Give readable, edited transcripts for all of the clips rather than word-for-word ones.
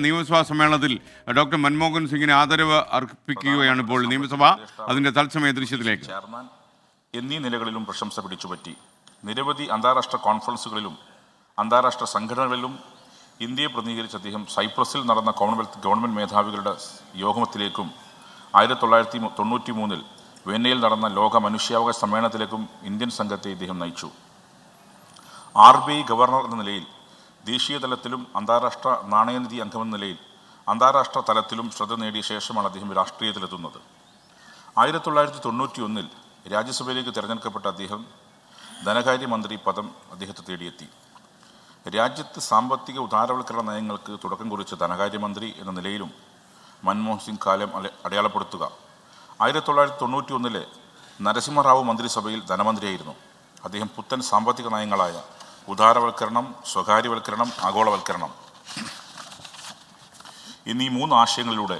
നിയമസഭാ സമ്മേളനത്തിൽ ഡോക്ടർ മൻമോഹൻ സിംഗിന് ആദരവ് അർപ്പിക്കുകയാണ് ഇപ്പോൾ നിയമസഭ. അതിന്റെ തത്സമയ ദൃശ്യത്തിലേക്ക് ചെയർമാൻ എന്നീ നിലകളിലും പ്രശംസ പിടിച്ചുപറ്റി. നിരവധി അന്താരാഷ്ട്ര കോൺഫറൻസുകളിലും അന്താരാഷ്ട്ര സംഘടനകളിലും ഇന്ത്യയെ പ്രതിനിധീകരിച്ച അദ്ദേഹം സൈപ്രസിൽ നടന്ന കോമൺവെൽത്ത് ഗവൺമെൻറ് മേധാവികളുടെ യോഗത്തിലേക്കും 1993 വെന്നയിൽ നടന്ന ലോക മനുഷ്യാവകാശ സമ്മേളനത്തിലേക്കും ഇന്ത്യൻ സംഘത്തെ ഇദ്ദേഹം നയിച്ചു. RBI ഗവർണർ എന്ന നിലയിൽ, ദേശീയ തലത്തിലും അന്താരാഷ്ട്ര നാണയനിധി അംഗമെന്ന നിലയിൽ അന്താരാഷ്ട്ര തലത്തിലും ശ്രദ്ധ നേടിയ ശേഷമാണ് അദ്ദേഹം രാഷ്ട്രീയത്തിലെത്തുന്നത്. 1991 രാജ്യസഭയിലേക്ക് തിരഞ്ഞെടുക്കപ്പെട്ട അദ്ദേഹം ധനകാര്യമന്ത്രി പദം അദ്ദേഹത്തെ തേടിയെത്തി. രാജ്യത്ത് സാമ്പത്തിക ഉദാരവൽക്കരണ നയങ്ങൾക്ക് തുടക്കം കുറിച്ച ധനകാര്യമന്ത്രി എന്ന നിലയിലും മൻമോഹൻ സിംഗ് കാലം അടയാളപ്പെടുത്തുക. 1991 നരസിംഹറാവു മന്ത്രിസഭയിൽ ധനമന്ത്രിയായിരുന്നു. അദ്ദേഹം പുത്തൻ സാമ്പത്തിക നയങ്ങളായ ഉദാരവൽക്കരണം, സ്വകാര്യവൽക്കരണം, ആഗോളവൽക്കരണം എന്നീ 3 ആശയങ്ങളിലൂടെ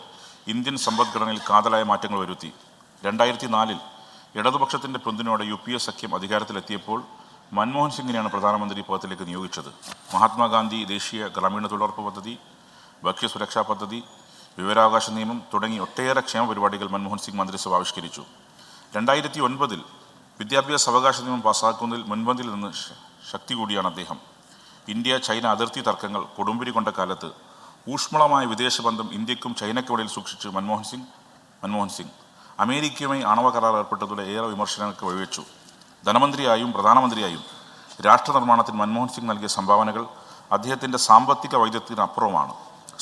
ഇന്ത്യൻ സമ്പദ്ഘടനയിൽ കാതലായ മാറ്റങ്ങൾ വരുത്തി. 2004 ഇടതുപക്ഷത്തിൻ്റെ പിന്തുണയോടെ UPA സഖ്യം അധികാരത്തിലെത്തിയപ്പോൾ മൻമോഹൻ സിംഗിനെയാണ് പ്രധാനമന്ത്രി പദത്തിലേക്ക് നിയോഗിച്ചത്. മഹാത്മാഗാന്ധി ദേശീയ ഗ്രാമീണ തൊഴിലുറപ്പ് പദ്ധതി, ഭക്ഷ്യസുരക്ഷാ പദ്ധതി, വിവരാവകാശ നിയമം തുടങ്ങി ഒട്ടേറെ ക്ഷേമ പരിപാടികൾ മൻമോഹൻ സിംഗ് മന്ത്രിസഭ ആവിഷ്കരിച്ചു. 2009 വിദ്യാഭ്യാസ അവകാശ നിയമം പാസ്സാക്കുന്നതിൽ മുൻപന്തിയിൽ നിന്ന് ശക്തി കൂടിയാണ് അദ്ദേഹം. ഇന്ത്യ ചൈന അതിർത്തി തർക്കങ്ങൾ കൊടുമ്പിരി കൊണ്ട കാലത്ത് ഊഷ്മളമായ വിദേശ ബന്ധം ഇന്ത്യക്കും ചൈനയ്ക്കുമിടയിൽ സൂക്ഷിച്ച് മൻമോഹൻ സിംഗ് അമേരിക്കയുമായി ആണവ കരാർ ഏർപ്പെട്ടതോടെ ഏറെ വിമർശനങ്ങൾക്ക് വഴിവെച്ചു. ധനമന്ത്രിയായും പ്രധാനമന്ത്രിയായും രാഷ്ട്ര നിർമ്മാണത്തിന് മൻമോഹൻ സിംഗ് നൽകിയ സംഭാവനകൾ അദ്ദേഹത്തിൻ്റെ സാമ്പത്തിക വൈദഗ്ധ്യത്തിന് അപ്പുറമാണ്.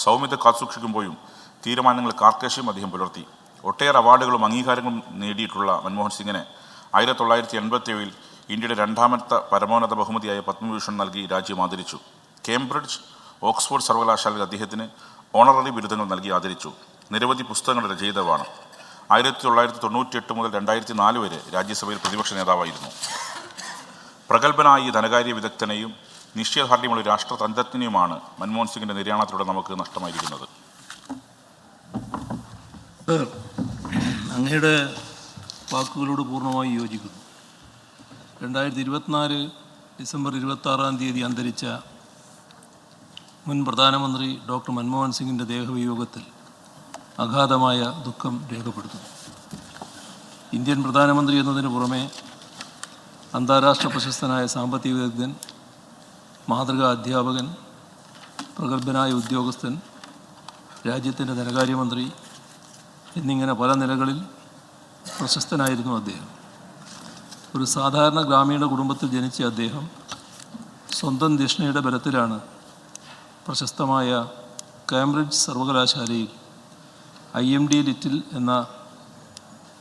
സൗമ്യത കാത്തുസൂക്ഷിക്കുമ്പോഴും തീരുമാനങ്ങൾ കാർക്കശ്യം അദ്ദേഹം പുലർത്തി. ഒട്ടേറെ അവാർഡുകളും അംഗീകാരങ്ങളും നേടിയിട്ടുള്ള മൻമോഹൻ സിംഗിനെ 1987 ഇന്ത്യയുടെ 2ാമത്തെ പരമോന്നത ബഹുമതിയായ പത്മഭൂഷൺ നൽകി രാജ്യം ആദരിച്ചു. കേംബ്രിഡ്ജ്, ഓക്സ്ഫോർഡ് സർവകലാശാലയിൽ അദ്ദേഹത്തിന് ഓണററി ബിരുദങ്ങൾ നൽകി ആദരിച്ചു. നിരവധി പുസ്തകങ്ങളുടെ രചയിതാവാണ്. 1998 മുതൽ 2004 വരെ രാജ്യസഭയിൽ പ്രതിപക്ഷ നേതാവായിരുന്നു. പ്രഗത്ഭനായ ഈ ധനകാര്യ വിദഗ്ധനെയും നിശ്ചയദാർഢ്യമുള്ള രാഷ്ട്രതന്ത്രജ്ഞനെയുമാണ് മൻമോഹൻ സിംഗിൻ്റെ നിര്യാണത്തിലൂടെ നമുക്ക് നഷ്ടമായിരിക്കുന്നത്. അങ്ങയുടെ വാക്കുകളോട് പൂർണ്ണമായി യോജിക്കുന്നു. 2024 ഡിസംബർ 26 അന്തരിച്ച മുൻ പ്രധാനമന്ത്രി ഡോക്ടർ മൻമോഹൻ സിംഗിൻ്റെ ദേഹവിയോഗത്തിൽ അഗാധമായ ദുഃഖം രേഖപ്പെടുത്തുന്നു. ഇന്ത്യൻ പ്രധാനമന്ത്രി എന്നതിന് പുറമെ അന്താരാഷ്ട്ര പ്രശസ്തനായ സാമ്പത്തിക വിദഗ്ധൻ, മാതൃകാ അധ്യാപകൻ, പ്രഗത്ഭനായ ഉദ്യോഗസ്ഥൻ, രാജ്യത്തിൻ്റെ ധനകാര്യമന്ത്രി എന്നിങ്ങനെ പല നിലകളിൽ പ്രശസ്തനായിരുന്നു അദ്ദേഹം. ഒരു സാധാരണ ഗ്രാമീണ കുടുംബത്തിൽ ജനിച്ച അദ്ദേഹം സ്വന്തം ധിഷ്ണയുടെ ബലത്തിലാണ് പ്രശസ്തമായ കേംബ്രിഡ്ജ് സർവകലാശാലയിൽ IMD ലിറ്റിൽ എന്ന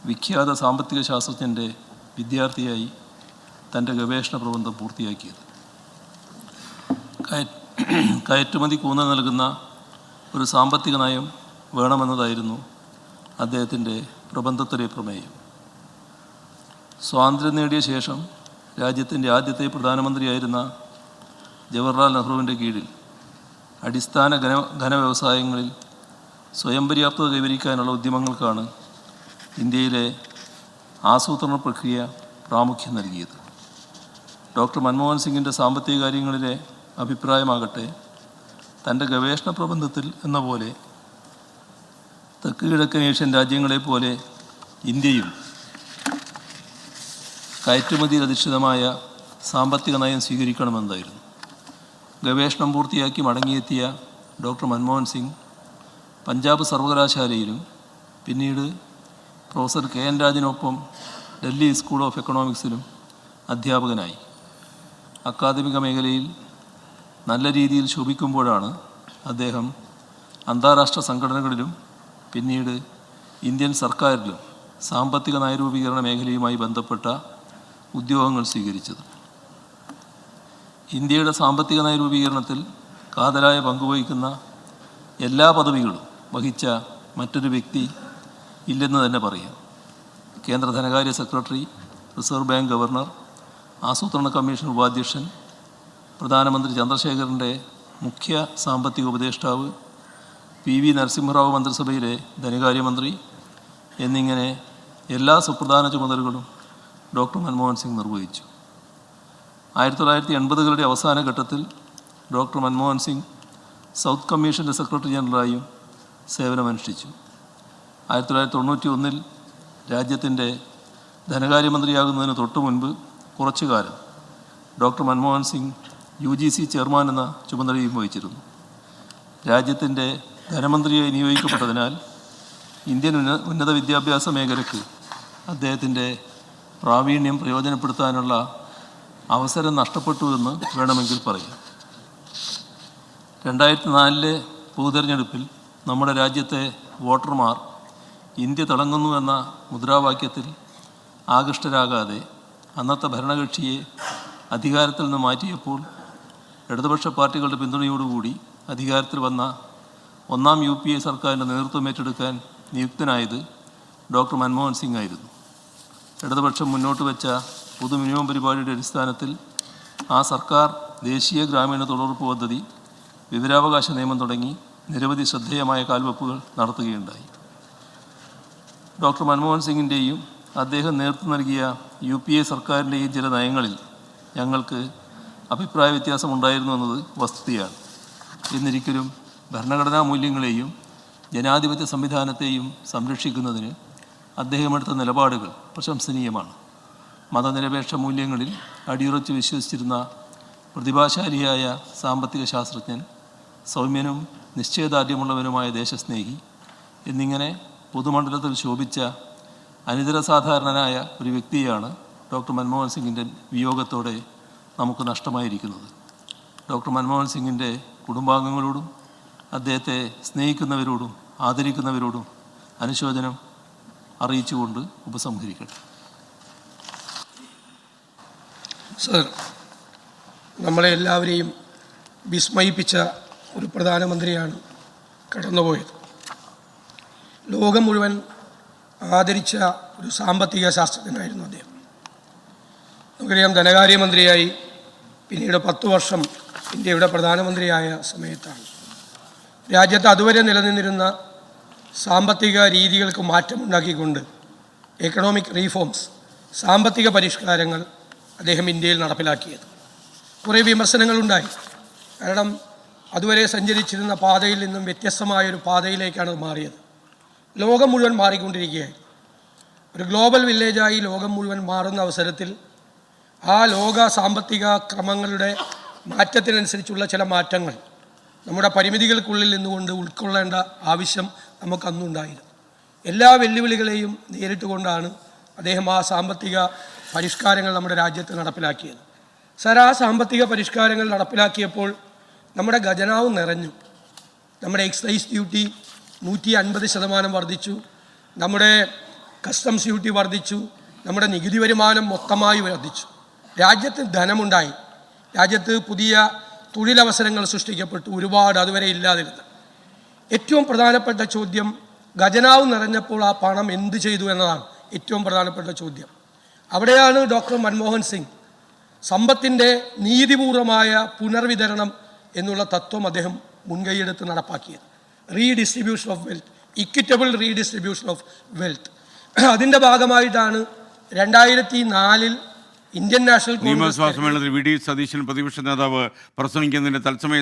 വിഖ്യാത സാമ്പത്തിക ശാസ്ത്രജ്ഞൻ്റെ വിദ്യാർത്ഥിയായി തൻ്റെ ഗവേഷണ പ്രബന്ധം പൂർത്തിയാക്കിയത്. കയറ്റുമതിക്ക് ഊന്നൽ നൽകുന്ന ഒരു സാമ്പത്തിക നയം വേണമെന്നതായിരുന്നു അദ്ദേഹത്തിൻ്റെ പ്രബന്ധത്തിലെ പ്രമേയം. സ്വാതന്ത്ര്യം നേടിയ ശേഷം രാജ്യത്തിൻ്റെ ആദ്യത്തെ പ്രധാനമന്ത്രിയായിരുന്ന ജവഹർലാൽ നെഹ്റുവിൻ്റെ കീഴിൽ അടിസ്ഥാന ഘനവ്യവസായങ്ങളിൽ സ്വയം പര്യാപ്തത കൈവരിക്കാനുള്ള ഉദ്യമങ്ങൾക്കാണ് ഇന്ത്യയിലെ ആസൂത്രണ പ്രക്രിയ പ്രാമുഖ്യം നൽകിയത്. ഡോക്ടർ മൻമോഹൻ സിംഗിൻ്റെ സാമ്പത്തിക കാര്യങ്ങളിലെ അഭിപ്രായമാകട്ടെ, തൻ്റെ ഗവേഷണ പ്രബന്ധത്തിൽ എന്ന പോലെ തെക്ക് കിഴക്കൻ ഏഷ്യൻ രാജ്യങ്ങളെപ്പോലെ ഇന്ത്യയും കയറ്റുമതിയിൽ അധിഷ്ഠിതമായ സാമ്പത്തിക നയം സ്വീകരിക്കണമെന്നായിരുന്നു. ഗവേഷണം പൂർത്തിയാക്കി മടങ്ങിയെത്തിയ ഡോക്ടർ മൻമോഹൻ സിംഗ് പഞ്ചാബ് സർവകലാശാലയിലും പിന്നീട് പ്രൊഫസർ KN രാജനൊപ്പം ഡൽഹി സ്കൂൾ ഓഫ് എക്കണോമിക്സിലും അധ്യാപകനായി. അക്കാദമിക മേഖലയിൽ നല്ല രീതിയിൽ ശോഭിക്കുമ്പോഴാണ് അദ്ദേഹം അന്താരാഷ്ട്ര സംഘടനകളിലും പിന്നീട് ഇന്ത്യൻ സർക്കാരിലും സാമ്പത്തിക നയരൂപീകരണ മേഖലയുമായി ബന്ധപ്പെട്ട ഉദ്യോഗങ്ങൾ സ്വീകരിച്ചത്. ഇന്ത്യയുടെ സാമ്പത്തിക നയരൂപീകരണത്തിൽ കാതലായ പങ്കുവഹിക്കുന്ന എല്ലാ പദവികളും വഹിച്ച മറ്റൊരു വ്യക്തി ഇല്ലെന്ന് തന്നെ പറയാം. കേന്ദ്ര ധനകാര്യ സെക്രട്ടറി, റിസർവ് ബാങ്ക് ഗവർണർ, ആസൂത്രണ കമ്മീഷൻ ഉപാധ്യക്ഷൻ, പ്രധാനമന്ത്രി ചന്ദ്രശേഖറിൻ്റെ മുഖ്യ സാമ്പത്തിക ഉപദേഷ്ടാവ്, PV നരസിംഹറാവു മന്ത്രിസഭയിലെ ധനകാര്യമന്ത്രി എന്നിങ്ങനെ എല്ലാ സുപ്രധാന ചുമതലകളും ഡോക്ടർ മൻമോഹൻ സിംഗ് നിർവഹിച്ചു. 1980കളുടെ അവസാന ഘട്ടത്തിൽ ഡോക്ടർ മൻമോഹൻ സിംഗ് സൗത്ത് കമ്മീഷൻ്റെ സെക്രട്ടറി ജനറലായും സേവനമനുഷ്ഠിച്ചു. 1991 രാജ്യത്തിൻ്റെ ധനകാര്യമന്ത്രിയാകുന്നതിന് തൊട്ടു മുൻപ് കുറച്ചു കാലം doctor Manmohan Singh UGC chairman എന്ന ചുമതലയും വഹിച്ചിരുന്നു. രാജ്യത്തിൻ്റെ ധനമന്ത്രിയായി നിയോഗിക്കപ്പെട്ടതിനാൽ ഇന്ത്യൻ ഉന്നത വിദ്യാഭ്യാസ മേഖലയ്ക്ക് അദ്ദേഹത്തിൻ്റെ പ്രാവീണ്യം പ്രയോജനപ്പെടുത്താനുള്ള അവസരം നഷ്ടപ്പെട്ടു എന്ന് വേണമെങ്കിൽ പറയാം. 2004 പൊതുതെരഞ്ഞെടുപ്പിൽ നമ്മുടെ രാജ്യത്തെ വോട്ടർമാർ ഇന്ത്യ തിളങ്ങുന്നു എന്ന മുദ്രാവാക്യത്തിൽ ആകൃഷ്ടരാകാതെ അന്നത്തെ ഭരണകക്ഷിയെ അധികാരത്തിൽ നിന്ന് മാറ്റിയപ്പോൾ ഇടതുപക്ഷ പാർട്ടികളുടെ പിന്തുണയോടുകൂടി അധികാരത്തിൽ വന്ന ഒന്നാം UPA സർക്കാരിൻ്റെ നേതൃത്വം ഏറ്റെടുക്കാൻ നിയുക്തനായത് ഡോക്ടർ മൻമോഹൻ സിംഗ് ആയിരുന്നു. ഇടതുപക്ഷം മുന്നോട്ട് വെച്ച പൊതു മിനിമം പരിപാടിയുടെ അടിസ്ഥാനത്തിൽ ആ സർക്കാർ ദേശീയ ഗ്രാമീണ തൊഴിലുറപ്പ് പദ്ധതി, വിവരാവകാശ നിയമം തുടങ്ങി നിരവധി ശ്രദ്ധേയമായ കാൽവെപ്പുകൾ നടത്തുകയുണ്ടായി. ഡോക്ടർ മൻമോഹൻ സിംഗിൻ്റെയും അദ്ദേഹം നേതൃത്വം നൽകിയ UPA സർക്കാരിൻ്റെയും ചില നയങ്ങളിൽ ഞങ്ങൾക്ക് അഭിപ്രായ വ്യത്യാസമുണ്ടായിരുന്നു എന്നത് വസ്തുതയാണ്. എന്നിരിക്കലും ഭരണഘടനാ മൂല്യങ്ങളെയും ജനാധിപത്യ സംവിധാനത്തെയും സംരക്ഷിക്കുന്നതിന് അദ്ദേഹം എടുത്ത നിലപാടുകൾ പ്രശംസനീയമാണ്. മതനിരപേക്ഷ മൂല്യങ്ങളിൽ അടിയുറച്ച് വിശ്വസിച്ചിരുന്ന പ്രതിഭാശാലിയായ സാമ്പത്തിക ശാസ്ത്രജ്ഞൻ, സൗമ്യനും നിശ്ചയദാർഢ്യമുള്ളവനുമായ ദേശസ്നേഹി എന്നിങ്ങനെ പൊതുമണ്ഡലത്തിൽ ശോഭിച്ച അനിതര സാധാരണനായ ഒരു വ്യക്തിയാണ് ഡോക്ടർ മൻമോഹൻ സിംഗിൻ്റെ വിയോഗത്തോടെ നമുക്ക് നഷ്ടമായിരിക്കുന്നത്. ഡോക്ടർ മൻമോഹൻ സിംഗിൻ്റെ കുടുംബാംഗങ്ങളോടും അദ്ദേഹത്തെ സ്നേഹിക്കുന്നവരോടും ആദരിക്കുന്നവരോടും അനുശോചനം അറിയിച്ചുകൊണ്ട് ഉപസംഹരിക്കട്ടെ. സർ, നമ്മളെ എല്ലാവരെയും വിസ്മയിപ്പിച്ച ഒരു പ്രധാനമന്ത്രിയാണ് കടന്നുപോയത്. ലോകം മുഴുവൻ ആദരിച്ച ഒരു സാമ്പത്തിക ശാസ്ത്രജ്ഞനായിരുന്നു അദ്ദേഹം. നമുക്കറിയാം, ധനകാര്യമന്ത്രിയായി പിന്നീട് 10 വർഷം ഇന്ത്യയുടെ പ്രധാനമന്ത്രിയായ സമയത്താണ് രാജ്യത്ത് അതുവരെ നിലനിന്നിരുന്ന സാമ്പത്തിക രീതികൾക്ക് മാറ്റമുണ്ടാക്കിക്കൊണ്ട് എക്കണോമിക് റീഫോംസ്, സാമ്പത്തിക പരിഷ്കാരങ്ങൾ അദ്ദേഹം ഇന്ത്യയിൽ നടപ്പിലാക്കിയത്. കുറേ വിമർശനങ്ങളുണ്ടായി. കാരണം അതുവരെ സഞ്ചരിച്ചിരുന്ന പാതയിൽ നിന്നും വ്യത്യസ്തമായൊരു പാതയിലേക്കാണ് മാറിയത്. ലോകം മുഴുവൻ മാറിക്കൊണ്ടിരിക്കുകയായി. ഒരു ഗ്ലോബൽ വില്ലേജായി ലോകം മുഴുവൻ മാറുന്ന അവസരത്തിൽ ആ ലോക സാമ്പത്തിക ക്രമങ്ങളുടെ മാറ്റത്തിനനുസരിച്ചുള്ള ചില മാറ്റങ്ങൾ നമ്മുടെ പരിമിതികൾക്കുള്ളിൽ നിന്നുകൊണ്ട് ഉൾക്കൊള്ളേണ്ട ആവശ്യം നമുക്കന്നുണ്ടായിരുന്നു. എല്ലാ വെല്ലുവിളികളെയും നേരിട്ടുകൊണ്ടാണ് അദ്ദേഹം ആ സാമ്പത്തിക പരിഷ്കാരങ്ങൾ നമ്മുടെ രാജ്യത്ത് നടപ്പിലാക്കിയത്. സർ, ആ സാമ്പത്തിക പരിഷ്കാരങ്ങൾ നടപ്പിലാക്കിയപ്പോൾ നമ്മുടെ ഖജനാവ് നിറഞ്ഞു. നമ്മുടെ എക്സൈസ് ഡ്യൂട്ടി 150% വർദ്ധിച്ചു. നമ്മുടെ കസ്റ്റംസ് ഡ്യൂട്ടി വർദ്ധിച്ചു. നമ്മുടെ നികുതി വരുമാനം മൊത്തമായി വർദ്ധിച്ചു. രാജ്യത്ത് ധനമുണ്ടായി. രാജ്യത്ത് പുതിയ തൊഴിലവസരങ്ങൾ സൃഷ്ടിക്കപ്പെട്ടു, ഒരുപാട് അതുവരെ ഇല്ലാതിരുന്നത്. ഏറ്റവും പ്രധാനപ്പെട്ട ചോദ്യം, ഖജനാവ് നിറഞ്ഞപ്പോൾ ആ പണം എന്ത് ചെയ്തു എന്നതാണ് ഏറ്റവും പ്രധാനപ്പെട്ട ചോദ്യം. അവിടെയാണ് ഡോക്ടർ മൻമോഹൻ സിംഗ് സമ്പത്തിൻ്റെ നീതിപൂർവമായ പുനർവിതരണം എന്നുള്ള തത്വം അദ്ദേഹം മുൻകൈയെടുത്ത് നടപ്പാക്കിയത്. Redistribution of wealth, equitable redistribution of wealth. അതിൻ്റെ ഭാഗമായിട്ടാണ് 2004 ഇന്ത്യൻ നാഷണൽ നിയമസഭാ സമ്മേളനത്തിൽ VD സതീശൻ പ്രതിപക്ഷ നേതാവ് പ്രസംഗിക്കുന്നതിന്റെ തത്സമയ